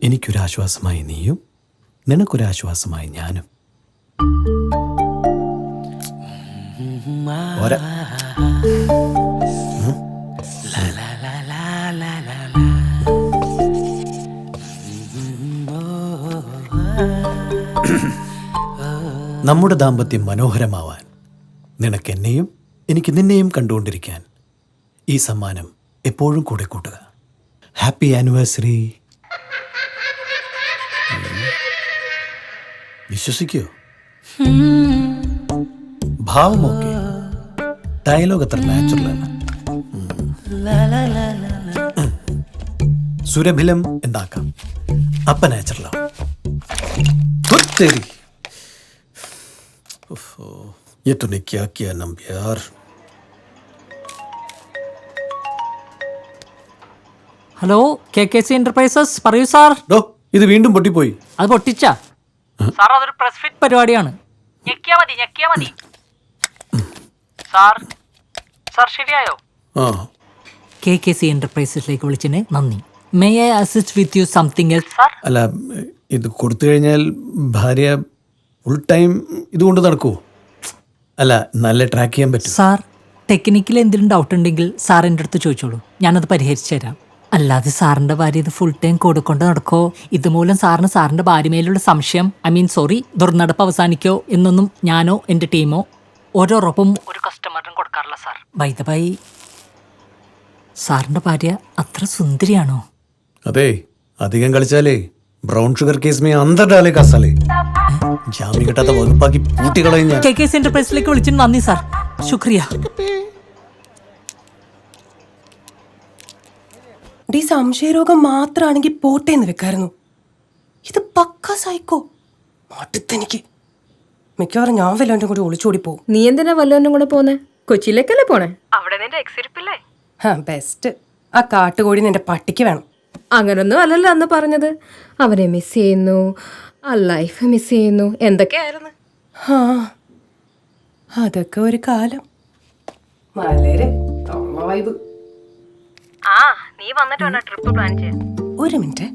എനിക്കൊരാശ്വാസമായി നീയും, നിനക്കൊരാശ്വാസമായി ഞാനും. പോരാ. നമ്മുടെ ദാമ്പത്യം മനോഹരമാവാൻ നിനക്കെന്നെയും എനിക്ക് നിന്നെയും കണ്ടുകൊണ്ടിരിക്കാൻ ഈ സമ്മാനം എപ്പോഴും കൂടെ കൂട്ടുക. Happy anniversary. വിശ്വസിക്കോ? ഭാവമൊക്കെ ഡയലോഗ് അത്ര നാച്ചുറലാണ്. സുരഭിലം എന്താക്കാം, അപ്പ നാച്ചുറലാണ്. ये तूने क्या किया नंबर? ഹലോ, KKC എന്റർപ്രൈസസ്, പറയൂ സാർ. ഇത് വീണ്ടും പൊട്ടിപ്പോയി. അത് പൊട്ടിച്ചാ സാർ? അതൊരു പ്രസ് ഫിറ്റ് പരിപാടിയാണ്. ഞെക്കിയാ മതി. സാർ ശരിയായോ? KKC എന്റർപ്രൈസസിലേക്ക് വിളിച്ചതിന് നന്ദി. May I assist with you something else sir? അല്ല, ഇത് കൊടുത്തു കഴിഞ്ഞാൽ ഭാര്യ ഫുൾ ടൈം ഇതുകൊണ്ട് നടക്കുമോ? അല്ല, നല്ല ട്രാക്ക് ചെയ്യാൻ പറ്റും സാർ. ടെക്നിക്കലി എന്തെങ്കിലും ഡൗട്ട് ഉണ്ടെങ്കിൽ സാർ എൻ്റെ അടുത്ത് ചോദിച്ചോളൂ, ഞാനത് പരിഹരിച്ചു തരാം. അല്ലാതെ സാറിൻ്റെ ഭാര്യ ഇത് ഫുൾ ടൈം കൊടുക്കൊണ്ട് നടക്കോ, ഇതുമൂലം സാറിന് സാറിൻ്റെ ഭാര്യമേലുള്ള സംശയം, ദുർനടപ്പ് അവസാനിക്കോ എന്നൊന്നും ഞാനോ എൻ്റെ ടീമോ ഓരോറൊപ്പം ഒരു കസ്റ്റമറിനും കൊടുക്കാറില്ല സാർ. ബൈ ദ ബൈ, സാറിൻ്റെ ഭാര്യ അത്ര സുന്ദരിയാണോ? അതെ, അധികം കളിച്ചാലേ ബ്രൗൺ ഷുഗർ കേസ് മേ അന്തർ ഡാലേ കാസാലേ. ജാമ്യം കിട്ടാത്ത വകുപ്പാക്കി പൂട്ടിക്കളയും. KKC എന്റർപ്രൈസിലേക്ക് വിളിച്ചിട്ട് നന്ദി സാർ. ശുക്രിയ. സംശയരോഗം മാത്രമാണെങ്കിൽ പോട്ടേന്ന് വെക്കായിരുന്നു. ഇത് പക്ക സൈക്കോ. മടുത്തെനിക്ക്. മിക്കവാറും ഞാൻ വല്ലവൻ്റെ കൂടി ഒളിച്ചോടി പോകും. നീ എന്തിനാ വല്ലവൻ്റെ കൂടെ പോന്നെ? കൊച്ചിയിലേക്കല്ലേ പോണേ? അവിടെ നിന്റെ എക്സിരിപ്പില്ലേ? ബെസ്റ്റ്. ആ കാട്ടുകോഴി നിന്റെ പട്ടിക്ക് വേണം. അങ്ങനൊന്നും അല്ലല്ലോ അന്ന് പറഞ്ഞത്. അവനെ മിസ് ചെയ്യുന്നു, ആ ലൈഫ് മിസ് ചെയ്യുന്നു, എന്തൊക്കെയായിരുന്നു. അതൊക്കെ ഒരു കാലം. വളരെ വൈബ്. നീ വന്നിട്ട് വേണം ട്രിപ്പ് പ്ലാൻ ചെയ്യാൻ. ഒരു മിനിറ്റ്.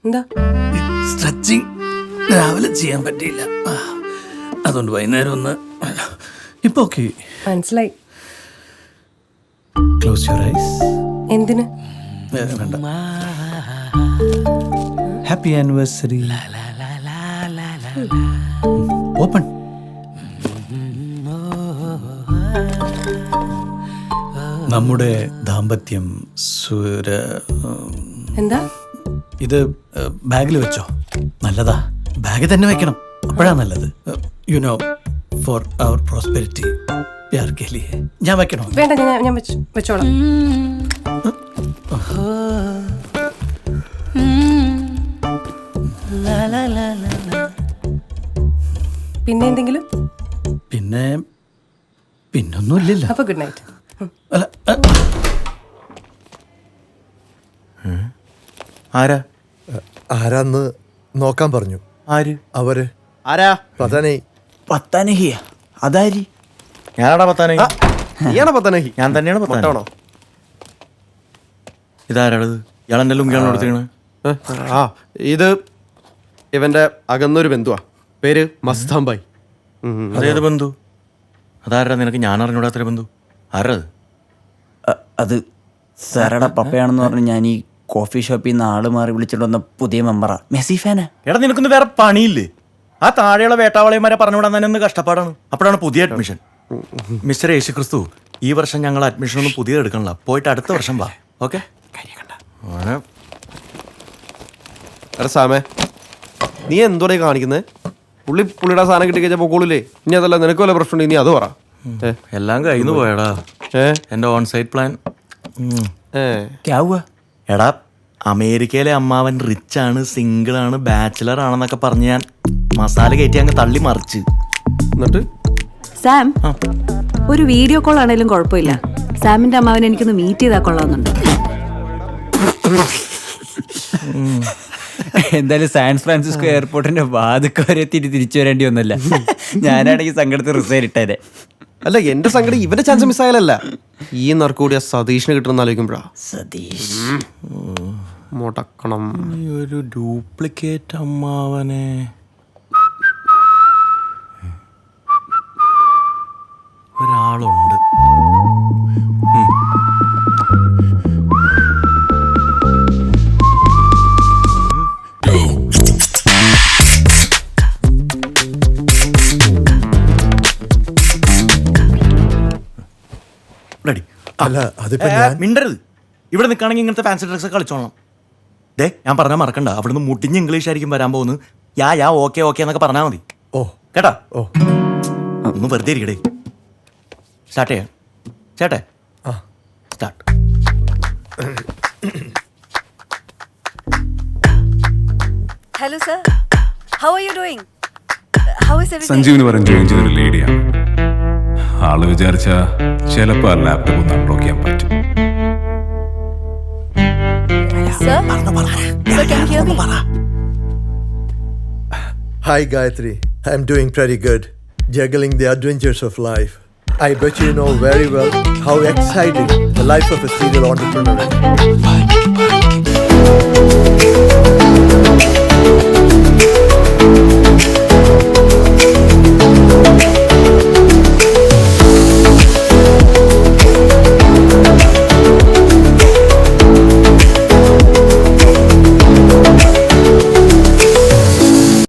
എന്താ? സ്ട്രെച്ചിങ് രാവിലെ ചെയ്യാൻ പറ്റിയില്ല, അതുകൊണ്ട് വൈകുന്നേരം ഒന്ന്. ഇപ്പൊ ഓക്കെ, മനസ്സിലായി. Close your eyes. എന്തിന്? വേണ്ട. Happy anniversary. ഓപ്പൺ. നമ്മുടെ ദാമ്പത്യം എന്താ? ഇത് ബാഗിൽ വെച്ചോ. നല്ലതാ, ബാഗിൽ തന്നെ വെക്കണം, അപ്പോഴാ നല്ലത്. യുനോ, ഫോർ അവർ പ്രോസ്പെരിറ്റി. ഞാൻ വെക്കണോ? വേണ്ട, ഞാൻ വെച്ചോളാം. പിന്നെ എന്തെങ്കിലും? പിന്നൊന്നുമില്ലല്ലോ. അപ്പൊ ഗുഡ് നൈറ്റ്. ആരാന്ന് നോക്കാൻ പറഞ്ഞു. ആര്? അവര്. ആരാ? പത്താനഹിയ. അതാരി? ഞാനാടാ പത്താനഹി. നീയാണോ പത്താനഹി? ഞാൻ തന്നെയാണ് പത്താനോ. ഇതാരാളത്? ഇയാളെന്റെ ലുങ്കിയാണ് കൊടുത്തേക്കണ്. ഇത് ഇവന്റെ അകന്നൊരു ബന്ധുവാ. പേര് മസ്താംബായി. അതേത് ബന്ധു? അതാരാ നിനക്ക് ഞാൻ അറിഞ്ഞൂടാത്തൊരു ബന്ധു? ആരത്? അത് സാറയുടെ പപ്പയാണെന്ന് പറഞ്ഞ് ഞാൻ ഈ കോഫി ഷോപ്പിൽ നിന്ന് ആള് മാറി വിളിച്ചിട്ട് വന്ന പുതിയ മെമ്പറാ. മെസ്സി ഫാനാ. എടാ, നിനക്കൊന്ന് വേറെ പണിയില്ലേ? ആ താഴെയുള്ള വേട്ടാവളയന്മാരെ പറഞ്ഞുവിടാൻ തന്നെ ഒന്ന് കഷ്ടപ്പാടാണ്. അപ്പോഴാണ് പുതിയ അഡ്മിഷൻ. മിസ്റ്റർ യേശുക്രിസ്തു, ഈ വർഷം ഞങ്ങൾ അഡ്മിഷൻ ഒന്നും പുതിയത് എടുക്കണില്ല. പോയിട്ട് അടുത്ത വർഷം വാ. ഓക്കെ? സാമേ, നീ എന്തോടെ കാണിക്കുന്നത്? പുള്ളിയുടെ സാധനം കിട്ടി കഴിഞ്ഞാൽ പോക്കോളൂല്ലേ? ഇനി അതല്ല, നിനക്ക് വല്ല പ്രശ്നം നീ അത് പറ. എല്ലാം കഴിഞ്ഞു പോയടാ എന്റെ ഓൺ സൈറ്റ് പ്ലാൻ. എടാ, അമേരിക്കയിലെ അമ്മാവൻ റിച്ച് ആണ്, സിംഗിൾ ആണ്, ബാച്ചിലർ ആണെന്നൊക്കെ പറഞ്ഞ് ഞാൻ മസാല കയറ്റി അങ്ങ് തള്ളി മറിച്ച്. എന്നിട്ട് സാം, ഒരു വീഡിയോ കോൾ ആണെങ്കിലും കുഴപ്പമില്ല. സാമിന്റെ അമ്മാവനെ എനിക്കൊന്ന് മീറ്റ് ചെയ്താൽ കൊള്ളാമെന്നുണ്ട്. എന്തായാലും സാൻ ഫ്രാൻസിസ്കോ എയർപോർട്ടിന്റെ വാതിക്ക് വരെ തിരിച്ചു വരേണ്ടി ഒന്നല്ല. ഞാനാണെങ്കിൽ സങ്കടത്തിൽ റിസൈൻ ഇട്ടേരെ. അല്ല, എന്റെ സങ്കടം ഇവന്റെ ചാൻസ് മിസ്സായാലല്ല, ഈ നറുക്കൂടിയ സതീഷിന് കിട്ടുന്ന ആലോചിക്കുമ്പോഴാ. സതീഷ് മുടക്കണം. ഈ ഒരു ഡ്യൂപ്ലിക്കേറ്റ് അമ്മാവനെ ഒരാളുണ്ട്. റെഡി. അല്ല അതിപ്പോ ഞാൻ മിണ്ടരുത്. ഇവിടെ നിൽക്കുകയാണെങ്കിൽ ഇങ്ങനത്തെ ഫാൻസി ഡ്രഗ്സ് കളിച്ചോളണം. ദേ ഞാൻ പറഞ്ഞാൽ മറക്കണ്ട, അവിടുന്ന് മുട്ടിഞ്ഞ് ഇംഗ്ലീഷ് ആയിരിക്കും വരാൻ പോകുന്നത്. യാ ഓക്കെ ഓക്കെ എന്നൊക്കെ പറഞ്ഞാൽ മതി. ഓ കേട്ടാ? ഓ ഒന്ന് വെറുതെ ഇരിക്കടേ. സ്റ്റാർട്ട് ചെയ്യാം ചേട്ടേ. ആ start. Hello, sir. How are you doing? How is everything? സഞ്ജീവിന് പറഞ്ഞ ജോയിൻ ചെയ്തൊരു ലേഡിയാണ്. ആള് വിചാരിച്ച ചിലപ്പോൾ ആ ലാപ്ടോപ്പ് ഒന്ന് അൺലോക്ക് ചെയ്യാൻ പറ്റും. Sir? Sir, can you hear me? Hi Gayatri, I'm doing pretty good, juggling the adventures of life. I bet you know very well how exciting the life of a serial entrepreneur is.